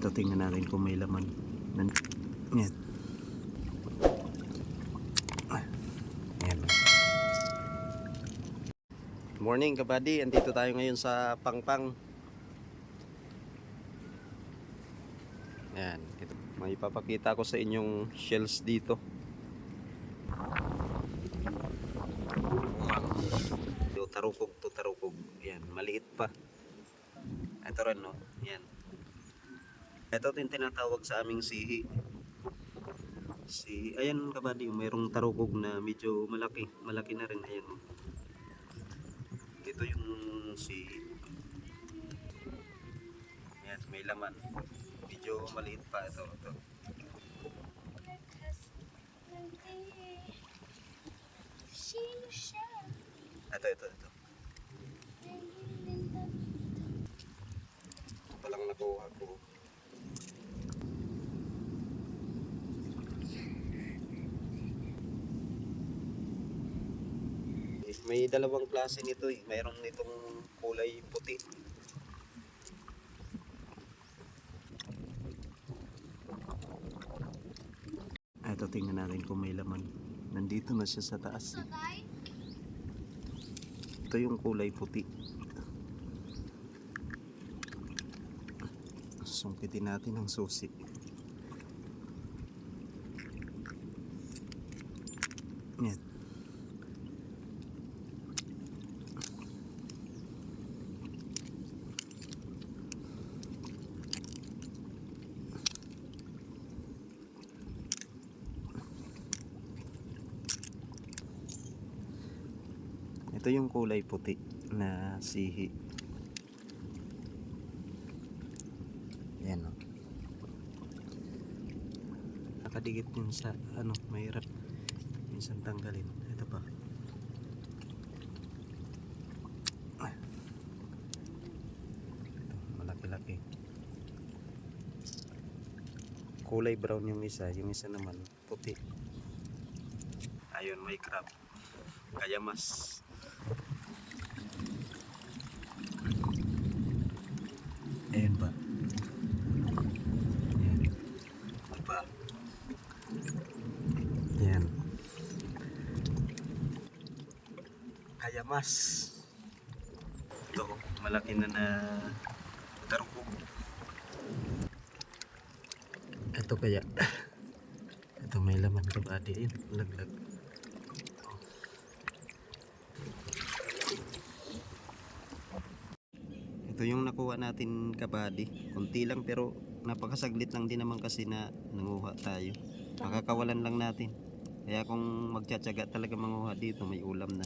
Ito, tingnan natin kung may laman. Yan. Yan. Morning kabady, andito tayo ngayon sa Pangpang. Yan, ito. May papakita ko sa inyong shells dito. Tarukog to tarukog. Yan, maliit pa. Ito rin, no? Yan. Ito din tinatawag sa aming sihi. Ayan kabady, mayroong tarukog na medyo malaki. Malaki na rin, ayan. Ito yung sihi. Yan, may laman. Medyo maliit pa ito. Ito. Ito palang nakuha ko. May dalawang klase nito eh. Mayroong nitong kulay puti. Ito, tingnan natin kung may laman. Nandito na siya sa taas eh. Ito yung kulay puti. Sungkitin natin ang susi. Yan. Ito yung kulay puti na sihi. Yan o. Nakadikit din sa mahirap minsan tanggalin. Ito pa. Ito, malaki-laki. Kulay brown yung isa naman puti. Ayun, may crab. Kayamas. Ayan ba? Ayan. Apa? Ayan. Kayamas. Ito, malaki na tarukog. Ito kaya. Ito may laman kabady. Ayan, laglag. Ito yung nakuha natin kabady. Kunti lang pero napakasaglit lang din naman kasi na nanguha tayo. Makakawalan lang natin. Kaya kung magtsatsaga talaga manguha dito, may ulam na.